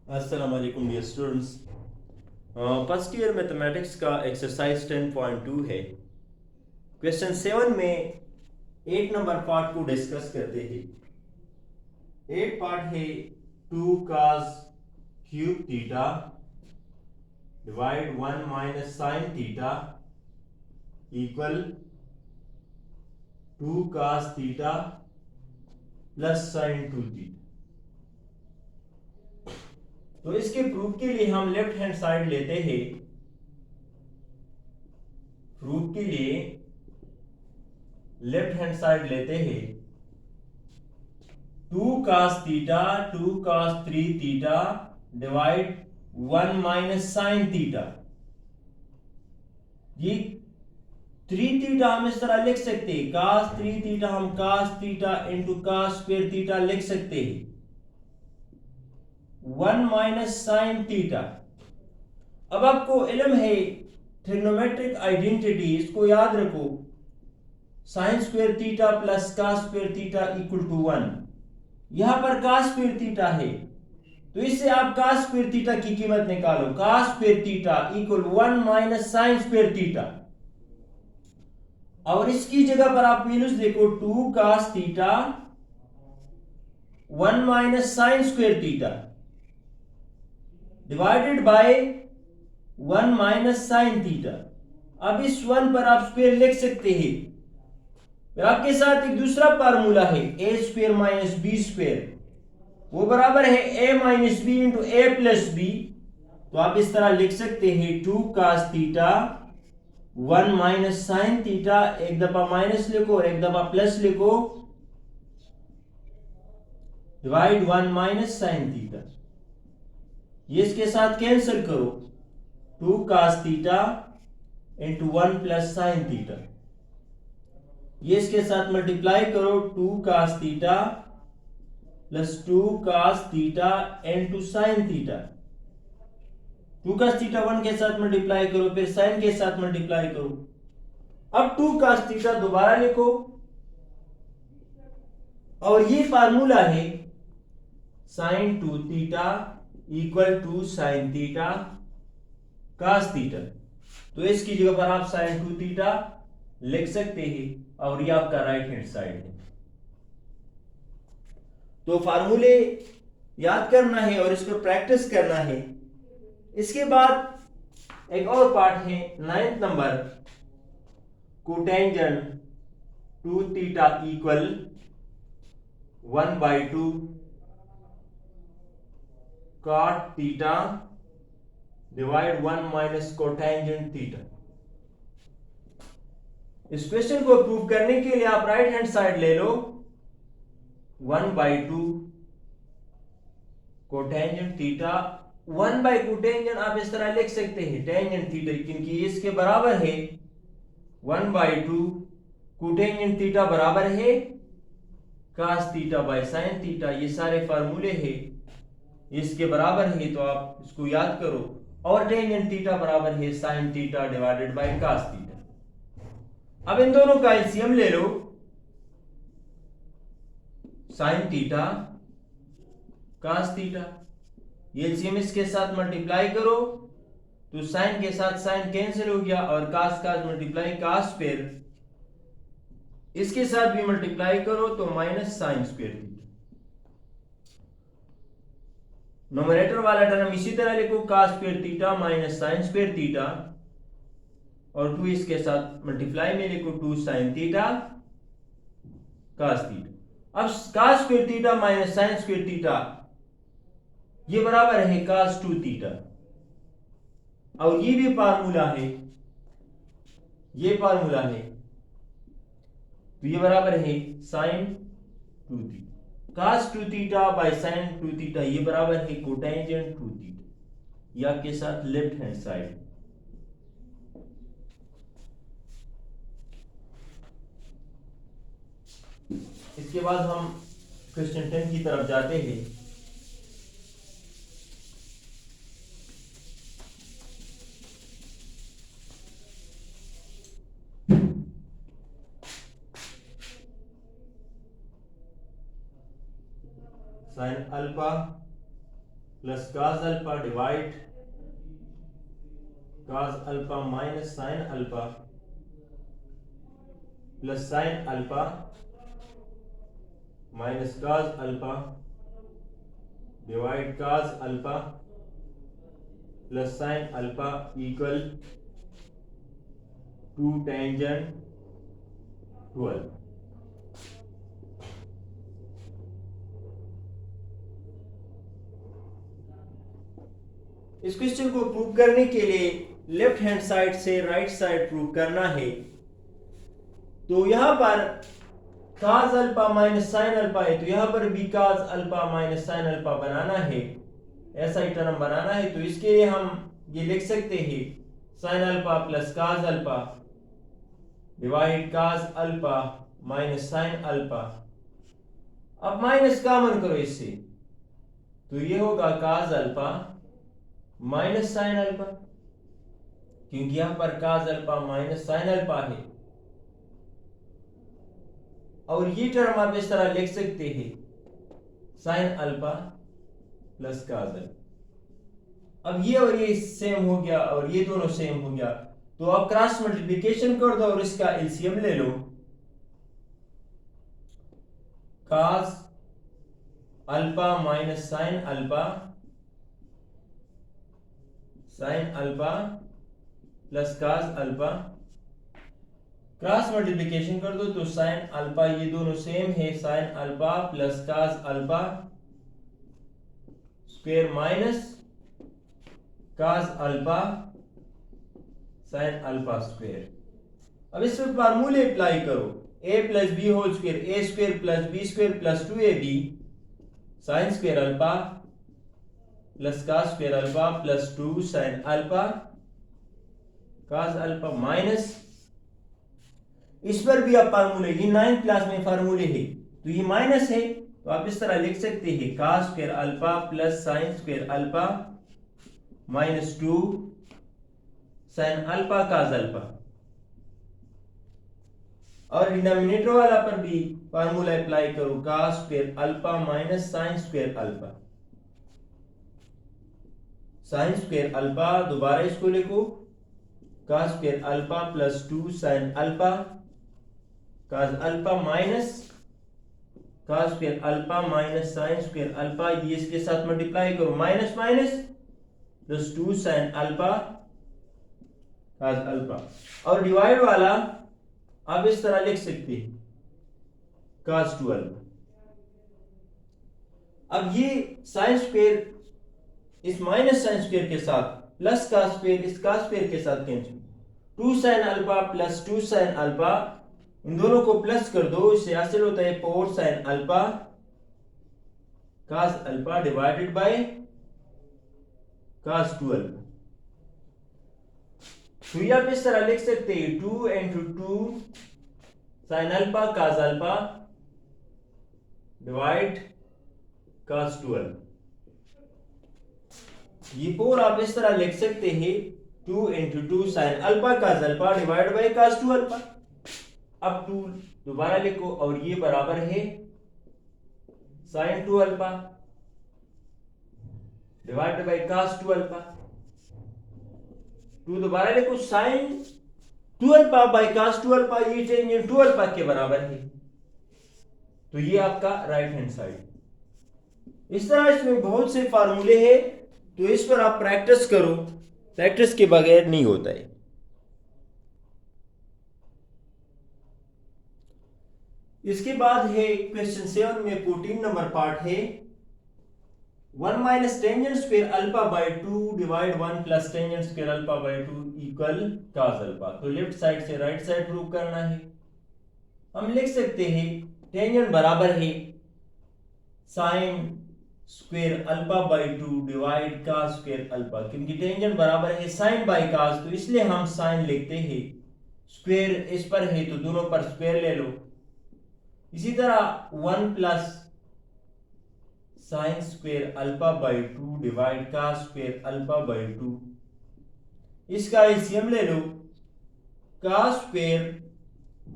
अस्सलाम वालेकुम dear students. First year mathematics का एक्सरसाइज 10.2 है। क्वेश्चन 7 में 8 नंबर पार्ट को डिस्कस करते हैं। 8 पार्ट है 2 cos cube theta divide 1 minus sine theta equal 2 cos theta plus sign 2 theta. तो इसके प्रूफ के लिए हम लेफ्ट हैंड साइड लेते हैं। प्रूफ के लिए लेफ्ट हैंड साइड लेते हैं। 2 cos theta 2 cos 3 theta divide 1 minus sine theta. ये 3 थीटा हम इस तरह लिख सकते हैं। cos 3 थीटा हम cos theta into cos square theta लिख सकते हैं। 1 माइनस साइन थीटा। अब आपको इल्म है ट्रिग्नोमेट्रिक आइडेंटिटी, इसको याद रखो। Sine square theta plus cos square theta equal to 1। यहां पर cos स्क्वायर थीटा है तो इससे आप cos स्क्वायर थीटा की कीमत निकालो। cos square theta equal 1 minus sign square theta. और इसकी जगह पर आप वैल्यूज देखो। 2 cos theta 1 minus sign square theta divided by 1 minus sine theta. अब इस 1 पर आप स्क्वायर लिख सकते हैं। फिर आपके साथ एक दूसरा फार्मूला है ए स्क्वायर माइनस बी स्क्वायर, वो बराबर है ए माइनस बी इंटू ए प्लस बी। तो आप इस तरह लिख सकते हैं 2 cos theta 1 minus sine theta, एक दफा माइनस लिखो और एक दफा प्लस लिखो, डिवाइड 1 माइनस साइन थीटा। ये इसके साथ कैंसिल करो। 2 cos theta into 1 plus sine theta. ये इसके साथ मल्टीप्लाई करो। 2 cos theta plus 2 cos theta into sine theta. 2 cos theta 1 के साथ मल्टीप्लाई करो, फिर साइन के साथ मल्टीप्लाई करो। अब 2 cos थीटा दोबारा लिखो और ये फार्मूला है sine 2 theta equal to sine theta cos theta. तो इसकी जगह पर आप साइन 2 थीटा लिख सकते हैं और ये आपका राइट हैंड साइड है। तो फार्मूले याद करना है और इसको प्रैक्टिस करना है। इसके बाद एक और पार्ट है 9th number, cotangent 2 theta equal 1/2 cot theta divide 1 minus cotangent theta. इस क्वेश्चन को प्रूव करने के लिए आप राइट हैंड साइड ले लो। 1/2 कोटेंजेंट थीटा। 1 बाई कोटेंजेंट आप इस तरह लिख सकते हैं टेंजेंट थीटा, क्योंकि इसके बराबर है 1/2 कोटेंजेंट थीटा बराबर है cos theta by sine theta. ये सारे फार्मूले हैं, इसके बराबर है तो आप इसको याद करो। और टेंजेंट थीटा बराबर है sine theta divided by cos theta. अब इन दोनों का एलसीएम ले लो। साइन थीटा cos थीटा, ये एलसीएम इसके साथ मल्टीप्लाई करो तो साइन के साथ साइन कैंसिल हो गया और cos मल्टीप्लाई cos स्क्वायर, इसके साथ भी मल्टीप्लाई करो तो minus sign square theta. Nominator वाला टर्म इसी तरह लिखो cos square theta minus sign square theta और 2 इसके साथ मल्टीप्लाई में लिखो 2 साइन थीटा cos थीटा। अब cos square theta minus sign square theta ये बराबर है cos 2 थीटा और ये भी फार्मूला है, ये फार्मूला है तो ये बराबर है sine 2 theta. cos 2 theta by sine 2 theta ये बराबर है कोटेंजेंट 2 थीटा। ये आपके साथ लेफ्ट हैंड साइड। इसके बाद हम क्वेश्चन 10 की तरफ जाते हैं। Sine alpha plus cos alpha divide cos alpha minus sin alpha plus sin alpha minus cos alpha divide cos alpha plus sin alpha equal to tangent 12। इस क्वेश्चन को prove करने के लिए लेफ्ट हैंड साइड से right side prove करना है। तो यहां पर cos alpha minus sin alpha है, तो यहां पर भी cos alpha minus sin alpha बनाना है, ऐसा ही टर्म बनाना है। तो इसके लिए हम ये लिख सकते हैं sin alpha plus cos alpha divide cos alpha minus sin alpha. अब माइनस कॉमन करो इससे, तो ये होगा cos alpha minus sin alpha, क्योंकि यहां पर cos alpha minus sin alpha है। और ये टर्म आप इस तरह लिख सकते हैं sin alpha plus cos alpha. अब ये और ये सेम हो गया और ये दोनों सेम हो गया, तो आप क्रॉस मल्टीप्लिकेशन कर दो और इसका एलसीएम ले लो। cos alpha minus sin alpha sin alpha plus cos alpha, cross multiplication कर दो तो sin अल्फा, ये दोनों सेम है, sin alpha plus cos alpha square minus cos alpha sin alpha square. अब इस पर फार्मूले अप्लाई करो, a plus B whole square a square plus B square plus 2ab sin square alpha plus cos square alpha plus 2 sin alpha cos alpha minus, इस पर भी आप फार्मूले, ये 9th क्लास में फार्मूले है, तो ये माइनस है, तो आप इस तरह लिख सकते हैं cos square alpha plus sin square alpha minus 2 sin alpha cos alpha. और डिनोमिनेटर वाला पर भी फार्मूला अप्लाई करो, cos square alpha minus sin square alpha sin square alpha, दोबारा इसको लिखो cos square alpha plus 2 sin alpha cos alpha minus cos square alpha minus sin square alpha, ये इसके साथ मल्टीप्लाई करो, minus minus plus 2 sin alpha cos alpha. और divide वाला आप इस तरह लिख सकते हैं cos 2 अल्फा। अब ये sin स्क्वायर इस माइनस sin स्क्वायर के साथ प्लस cos स्क्वायर इस cos स्क्वायर के साथ cancel, 2 sin alpha plus 2 sin alpha, इन दोनों को प्लस कर दो, इससे हासिल होता है 4 sin alpha cos alpha divided by cos 2 alpha. तो ये आप इस तरह लिख सकते हैं 2 into 2 sin alpha cos alpha divide cos 2 alpha. ये 4 आप इस तरह लिख सकते हैं 2 into 2 sin alpha cos alpha divide by cos 2 alpha. अब 2 दोबारा लिखो और ये बराबर है sin 2 alpha divide by cos 2 alpha. 2 दोबारा लिखो sin 2 alpha by cos 2 alpha, ये टेंजेंट 2 अल्फा के बराबर है, तो ये आपका राइट हैंड साइड। इस तरह इसमें बहुत से फार्मूले हैं, तो इस पर आप प्रैक्टिस करो, प्रैक्टिस के बगैर नहीं होता है। इसके बाद है क्वेश्चन 7 में 14 नंबर पार्ट है 1 minus tangent square alpha by 2 divide 1 plus tangent square alpha by 2 equal cos alpha. तो लेफ्ट साइड से राइट साइड प्रूव करना है। हम लिख सकते हैं टेंजेंट बराबर है sin square alpha by 2 divide cos square alpha, क्योंकि टेंजेंट बराबर है sin बाय cos, तो इसलिए हम sin लिखते हैं, स्क्वायर इस पर है तो दोनों पर स्क्वायर ले लो। इसी तरह 1 plus sin square alpha by 2 divide cos square alpha by 2, इसका एलसीएम ले लो, cos square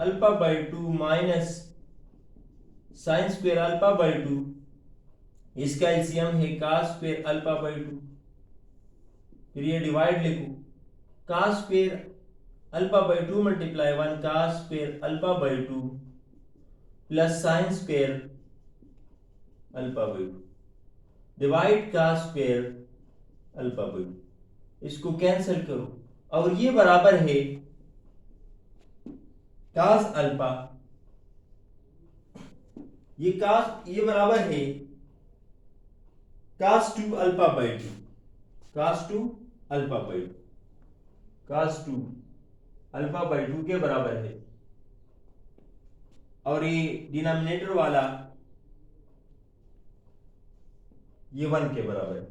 alpha by 2 minus sin square alpha by 2 इसका एलसीएम है cos स्क्वायर अल्फा बाई 2, फिर ये डिवाइड लिखो, cos square alpha by 2 multiply 1 cos square alpha by 2 plus sign square alpha by 2 divide cos square alpha by 2, इसको cancel करो और ये बराबर है cos अल्फा, ये बराबर है cos 2 alpha by 2, cos 2 alpha by 2, cos 2 alpha by 2 के बराबर है, और ये डिनोमिनेटर वाला ये 1 के बराबर है।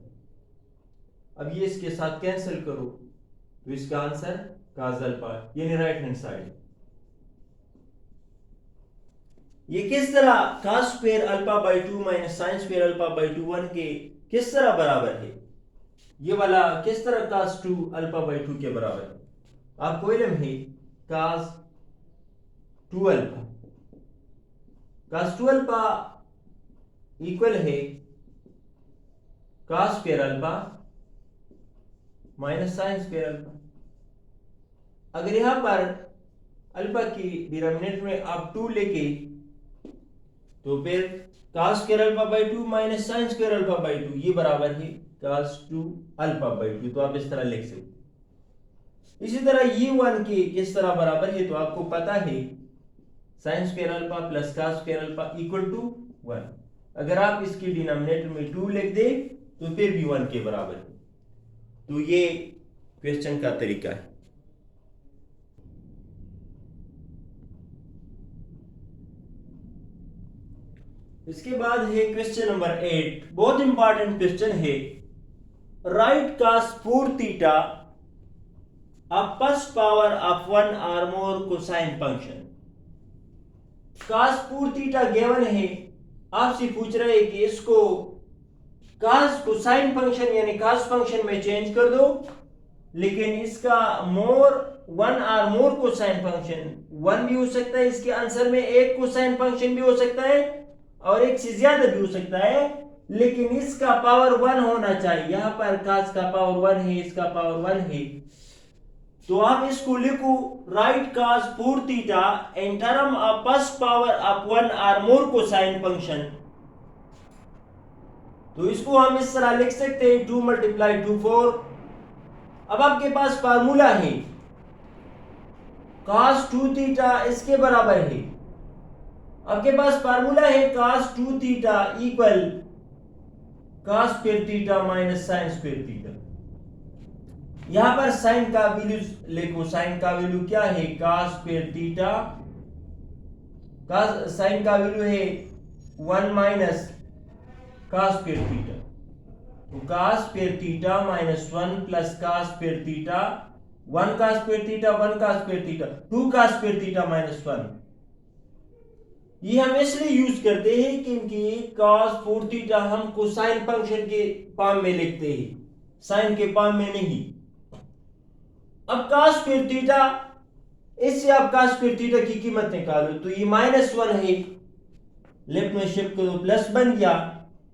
अब ये इसके साथ कैंसिल करो तो इसका आंसर cos अल्फा, यानी राइट हैंड साइड। ये किस तरह cos square alpha by 2 minus sign square alpha by 2 1 के किस तरह बराबर है, ये वाला किस तरह cos 2 अल्फा बाई 2 के बराबर है। आपको इल्म है cos 2 alpha, cos 2 alpha equal है cos square alpha minus sign square alpha. अगर यहां पर अल्फा की डिनोमिनेटर में आप 2 लेके तो फिर cos square alpha by 2 minus sign square alpha by 2 ये बराबर है cos 2 अल्फा बाई 2, तो आप इस तरह लिख सकते। इसी तरह ये 1 के किस तरह बराबर है, तो आपको पता है sine square alpha plus cos square alpha equal to 1। अगर आप इसकी डिनोमिनेटर में 2 लिख दे तो फिर भी 1 के बराबर है। तो ये क्वेश्चन का तरीका है। इसके बाद है क्वेश्चन नंबर 8, बहुत इंपॉर्टेंट क्वेश्चन है। राइट cos 4 थीटा अब फर्स्ट पावर ऑफ 1 और more cosine function. cos 4 theta given है, आपसे पूछ रहे हैं कि इसको cos कोसाइन फंक्शन यानी cos फंक्शन में चेंज कर दो, लेकिन इसका मोर 1 और मोर कोसाइन फंक्शन 1 भी हो सकता है, इसके आंसर में एक कोसाइन फंक्शन भी हो सकता है और एक से ज्यादा भी हो सकता है, लेकिन इसका पावर 1 होना चाहिए। यहां पर cos का पावर 1 है, इसका पावर 1 है, तो आप इसको लिखो right cos 4 theta in term of first power of 1 और मोर कोसाइन फंक्शन। तो इसको हम इस तरह लिख सकते हैं 2 मल्टीप्लाई 2 4। अब आपके पास फार्मूला है cos 2 थीटा इसके बराबर है, आपके पास फार्मूला है cos 2 theta equal cos square theta minus sign square theta. यहां पर साइन का वैल्यू लिखो, साइन का वैल्यू क्या है cos square theta, cos sine का वैल्यू है 1 माइनस cos स्क्वायर थीटा, तो cos square theta minus 1 plus cos square theta 1 cos square theta 1 cos square theta 2 cos square theta minus 1। ये हम इसलिए यूज करते हैं क्योंकि cos 4 थीटा हम कोसाइन फंक्शन के फॉर्म में लिखते हैं, साइन के फॉर्म में नहीं। अब cos स्क्वायर थीटा, इससे आप cos स्क्वायर थीटा की कीमत निकालो, तो ये माइनस 1 है, लेफ्ट में शिफ्ट करो, प्लस बन गया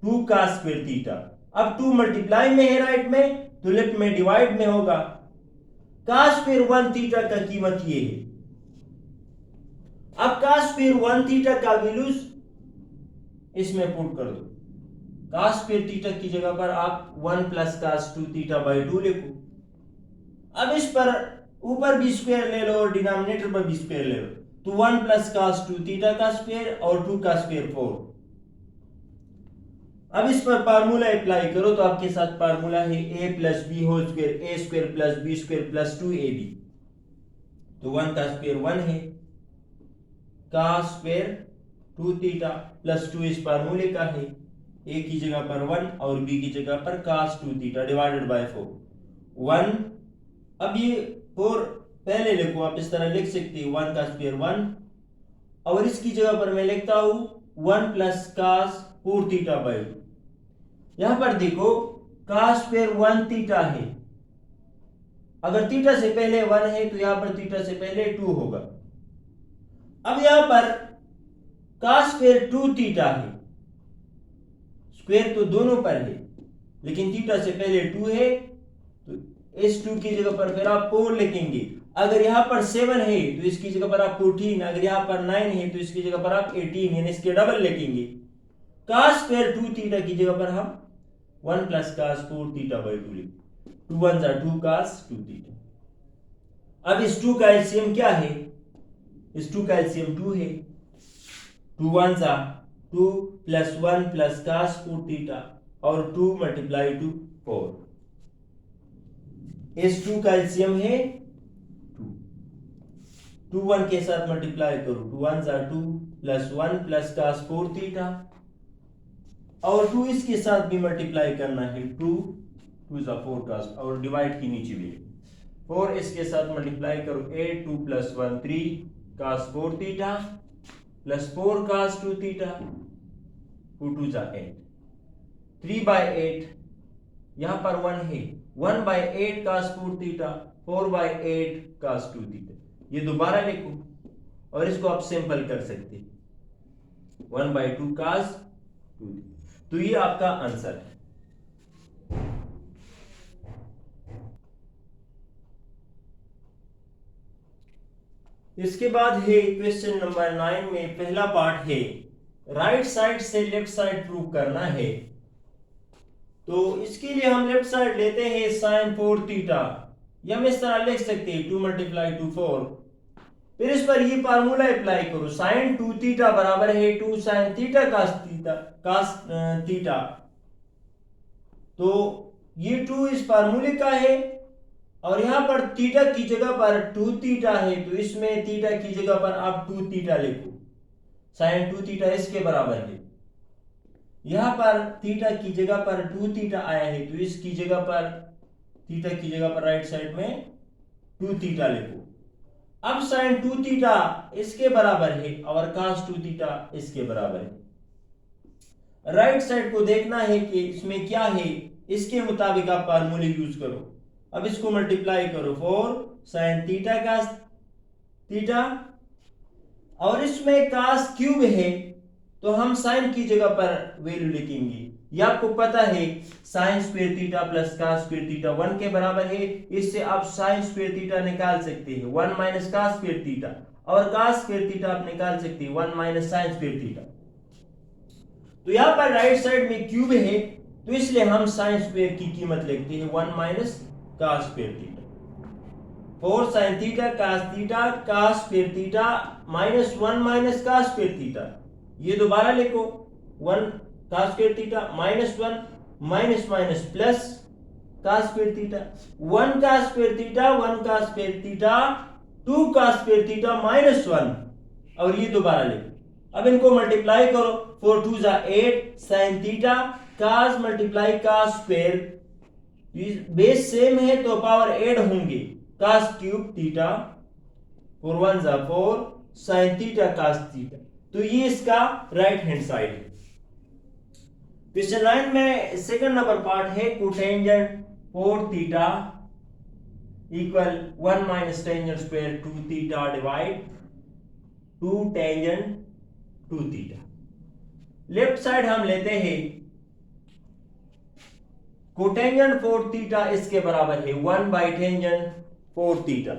2 cos स्क्वायर थीटा। अब 2 मल्टीप्लाई में है राइट में, तो लेफ्ट में डिवाइड में होगा। cos स्क्वायर 1 थीटा का कीमत ये है। अब cos स्क्वायर 1 थीटा का वैल्यू इसमें पुट कर दो, cos स्क्वायर थीटा की जगह पर आप 1 प्लस cos 2 थीटा बाई 2 लिखो। अब इस पर ऊपर भी स्क्वायर ले लो और डिनोमिनेटर पर भी स्क्वायर ले लो, तो 1 प्लस cos 2 थीटा का स्क्वायर और 2 का स्क्वायर 4। अब इस पर फार्मूला अप्लाई करो, तो आपके साथ फार्मूला है a plus B whole square, A square plus B square plus 2ab, तो 1 का स्क्वायर 1 है, cos स्क्वायर 2 थीटा प्लस 2 इस फार्मूले का है, a की जगह पर 1 और b की जगह पर cos 2 थीटा डिवाइडेड बाय 4 1। अब ये 4 पहले लिखो, आप इस तरह लिख सकते हैं 1 का स्क्वायर 1, और इसकी जगह पर मैं लिखता हूं 1 प्लस cos 4 थीटा बाई 2। यहां पर देखो cos स्क्वायर 1 थीटा है, अगर थीटा से पहले 1 है तो यहां पर थीटा से पहले 2 होगा। अब यहां पर cos स्क्वायर 2 थीटा है, स्क्वायर तो दोनों पर है, लेकिन थीटा से पहले 2 है तो इस 2 की जगह पर फिर आप 4 लिखेंगे। अगर यहाँ पर 7 है तो इसकी जगह पर आप 14, अगर यहाँ पर 9 है तो इसकी जगह पर आप 18, यानी इसके डबल लिखेंगे। cos स्क्वायर 2 थीटा की जगह पर हम 1 प्लस cos 4 थीटा बाई 2 लिखेंगे। 2 1 जा 2 cos 2 थीटा। अब इस 2 का एलसीएम क्या है? इस 2 का एलसीएम 2 है। 2 1 जा 2 प्लस 1 प्लस cos 4 थीटा और 2 मल्टीप्लाई 2 4। इस 2 का एलसीएम है 2। 2 1 के साथ मल्टीप्लाई करो, 2 1 जा 2 प्लस 1 प्लस cos 4 थीटा और 2 इसके साथ भी मल्टीप्लाई करना है, 2 2 जा 4 cos और डिवाइड की नीचे भी 4 इसके साथ मल्टीप्लाई करो, 8 2 plus 1 3 cos 4 theta plus 4 cos 2 theta 2 2 जा 8 3 बाई 8 यहां पर 1 है, 1 by 8 cos 4 theta 4 by 8 cos 2 theta. ये दोबारा लिखो और इसको आप सिंपल कर सकते हैं, 1 बाई 2 cos 2 थीटा। तो ये आपका आंसर है। इसके बाद है क्वेश्चन नंबर 9 में पहला पार्ट है राइट साइड से लेफ्ट साइड प्रूव करना है। तो इसके लिए हम लेफ्ट साइड लेते हैं sin 4 थीटा, या हम इस तरह लिख सकते हैं 2 मल्टीप्लाई 2 4। फिर इस पर ये फार्मूला अप्लाई करो, sin 2 थीटा बराबर है 2 sin थीटा cos थीटा। तो ये 2 इस फार्मूले का है और यहां पर थीटा की जगह पर 2 थीटा है, तो इसमें थीटा की जगह पर आप 2 थीटा लिखो, sin 2 थीटा इसके बराबर है। यहां पर थीटा की जगह पर 2 थीटा आया है तो इसकी जगह पर थीटा की जगह पर राइट साइड में 2 थीटा लिखो। अब sin 2 थीटा इसके बराबर है और cos 2 थीटा इसके बराबर है। राइट साइड को देखना है कि इसमें क्या है, इसके मुताबिक आप फार्मूले यूज करो। अब इसको मल्टीप्लाई करो, 4 sin थीटा cos थीटा और इसमें cos क्यूब है तो हम sin की जगह पर वैल्यू लिखेंगे। ये आपको पता है sin square theta plus cos square theta 1 के बराबर है, इससे आप sin स्क्वायर थीटा निकाल सकते हैं 1 माइनस cos स्क्वायर थीटा और cos स्क्वायर थीटा आप निकाल सकते हैं 1 माइनस sin स्क्वायर थीटा। तो यहां पर राइट साइड में क्यूब है तो इसलिए हम sin स्क्वायर की कीमत लिखते हैं 1 minus cos square theta. 4 sin theta cos square theta minus 1 minus cos square theta. ये दोबारा लिखो, 1 cos square theta minus 1 minus minus plus cos square theta, 1 cos square theta 1 cos square theta 2 cos square theta minus 1 और ये दोबारा लिखो। अब इनको multiply करो, 4 2 जा 8 sin theta cos multiply cos square, base same है तो पावर ऐड होंगे, cos क्यूब थीटा 4 1 जा 4 sin थीटा cos थीटा। तो ये इसका राइट हैंड साइड है। क्वेश्चन 9 में सेकंड नंबर पार्ट है cotangent 4 theta equal 1 minus tangent square 2 theta divide 2 tangent 2 theta. Left side हम लेते हैं कोटेंजेंट 4 थीटा इसके बराबर है 1 बाई टेंजेंट 4 थीटा।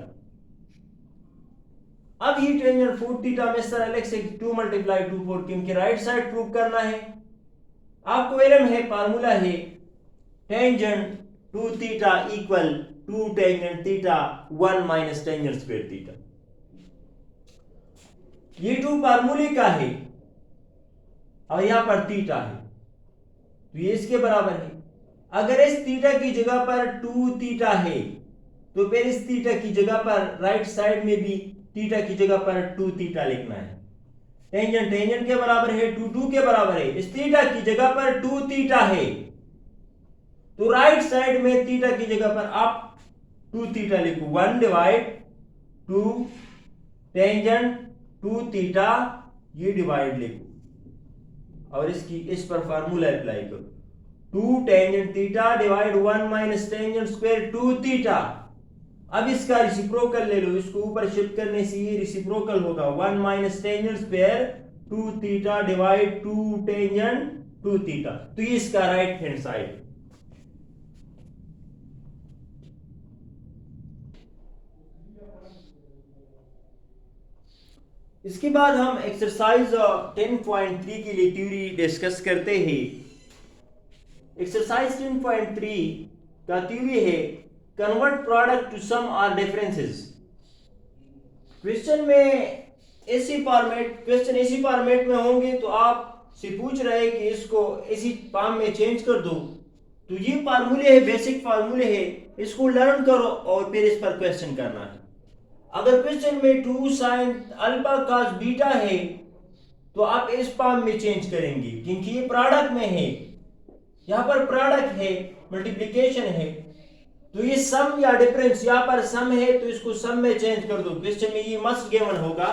अब ये टेंजेंट 4 थीटा में इस तरह लिख सकते 2 मल्टीप्लाई 2 4, क्योंकि राइट साइड प्रूव करना है। आपको इल्म है फार्मूला है tangent 2 theta equal 2 tangent theta 1 minus tangent square theta. ये 2 फार्मूले का है और यहां पर थीटा है तो ये इसके बराबर है। अगर इस थीटा की जगह पर 2 थीटा है तो फिर इस थीटा की जगह पर राइट साइड में भी थीटा की जगह पर 2 थीटा लिखना है। टेंजेंट टेंजेंट के बराबर है 2 2 के बराबर है, इस थीटा की जगह पर 2 थीटा है तो राइट साइड में थीटा की जगह पर आप 2 थीटा लिखो, 1 डिवाइड 2 टेंजेंट 2 थीटा ये डिवाइड लिखो और इस पर फार्मूला अप्लाई करो, 2 tangent theta divide 1 minus tangent square 2 theta. अब इसका रेसिप्रोकल ले लो, इसको ऊपर शिफ्ट करने से ये रेसिप्रोकल होगा 1 minus tangent square 2 theta divide 2 tangent 2 theta. तो ये इसका राइट हैंड साइड। इसके बाद हम एक्सरसाइज 10.3 के लिए थ्योरी डिस्कस करते हैं। एक्सरसाइज 10.3 का थ्योरी है कन्वर्ट प्रोडक्ट टू सम और डिफरेंसेस। क्वेश्चन ऐसी फॉर्मेट में होंगे तो आप से पूछ रहे हैं कि इसको इसी फॉर्म में चेंज कर दो। तो ये फार्मूले है, बेसिक फार्मूले है, इसको लर्न करो और फिर इस पर क्वेश्चन करना है। अगर क्वेश्चन में 2 sin अल्फा cos बीटा है तो आप इस फॉर्म में चेंज करेंगे क्योंकि ये प्रोडक्ट में है, यहां पर प्रोडक्ट है, मल्टीप्लिकेशन है। तो ये सम या डिफरेंस, यहां पर सम है तो इसको सम में चेंज कर दो। क्वेश्चन में ये मस्ट गिवन होगा।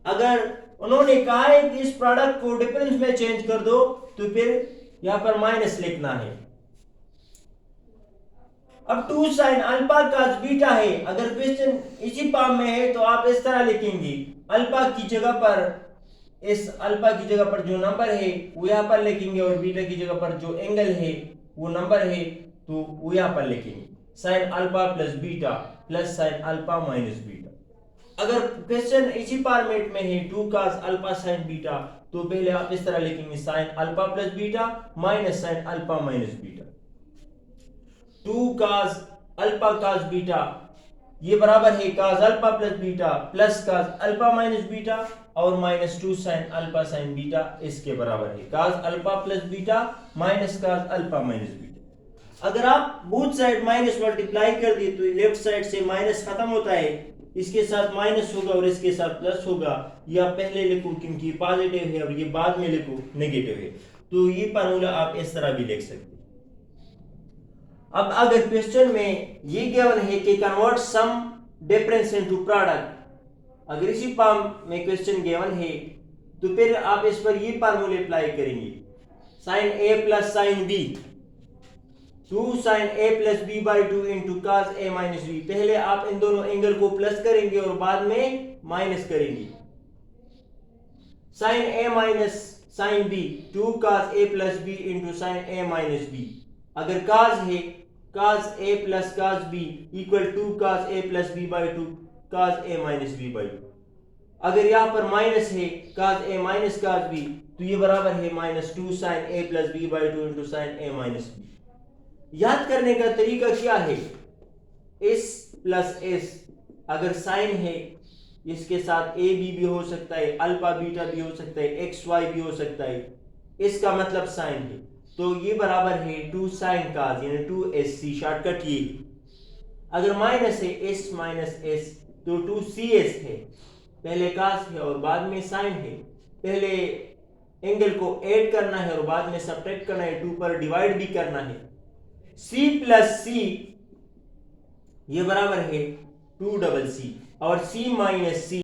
अगर उन्होंने कहा है कि इस प्रोडक्ट को डिफरेंस में चेंज कर दो तो फिर यहां पर माइनस लिखना है। अब 2 sin अल्फा cos बीटा है, अगर क्वेश्चन इसी फॉर्म में है तो आप इस तरह लिखेंगे, अल्फा की जगह पर, इस अल्फा की जगह पर जो नंबर है वो यहां पर लिखेंगे और बीटा की जगह पर जो एंगल है वो नंबर है तो वो यहां पर लिखेंगे, sin alpha plus beta plus sin alpha minus beta. अगर क्वेश्चन इसी फॉर्मेट में है 2 cos अल्फा sin बीटा तो पहले आप इस तरह लिखेंगे sin alpha plus beta minus sin alpha minus beta. 2 cos alpha cos beta ये बराबर है cos alpha plus beta plus cos alpha minus beta और minus 2 sin alpha sin beta इसके बराबर है cos alpha plus beta minus cos alpha minus beta. अगर आप both side minus multiply कर दिए तो लेफ्ट साइड से माइनस खत्म होता है, इसके साथ माइनस होगा और इसके साथ प्लस होगा। ये आप पहले लिखो क्योंकि पॉजिटिव है और ये बाद में लिखो नेगेटिव है। तो ये फार्मूला आप इस तरह भी लिख सकते हैं। अब अगर क्वेश्चन में ये गिवन है कि convert sum difference into product, अगर इसी फॉर्म में क्वेश्चन गिवन है तो फिर आप इस पर ये फार्मूले अप्लाई करेंगे, sin a plus sin b, 2 sin a plus b by 2 into cos a minus b। पहले आप इन दोनों एंगल को प्लस करेंगे और बाद में माइनस करेंगे। sin a minus sin b, 2 cos a plus b into sin a minus b। अगर cos है cos a plus cos b equal 2 cos a plus b by 2 cos a minus b by 2। अगर यहां पर minus है cos a minus cos b तो ये बराबर है minus 2 sin a plus b by 2 into sin a minus b। याद करने का तरीका क्या है, s प्लस s अगर साइन है इसके साथ a b भी हो सकता है, अल्फा बीटा भी हो सकता है, x y भी हो सकता है, इसका मतलब साइन है। तो ये बराबर है 2 sin cos यानी 2sc, शॉर्टकट ये। अगर माइनस है s माइनस s तो 2cs है, पहले cos है और बाद में साइन है। पहले एंगल को ऐड करना है और बाद में सब्ट्रैक्ट करना है, 2 पर डिवाइड भी करना है। c प्लस c ये बराबर है 2cc और c माइनस c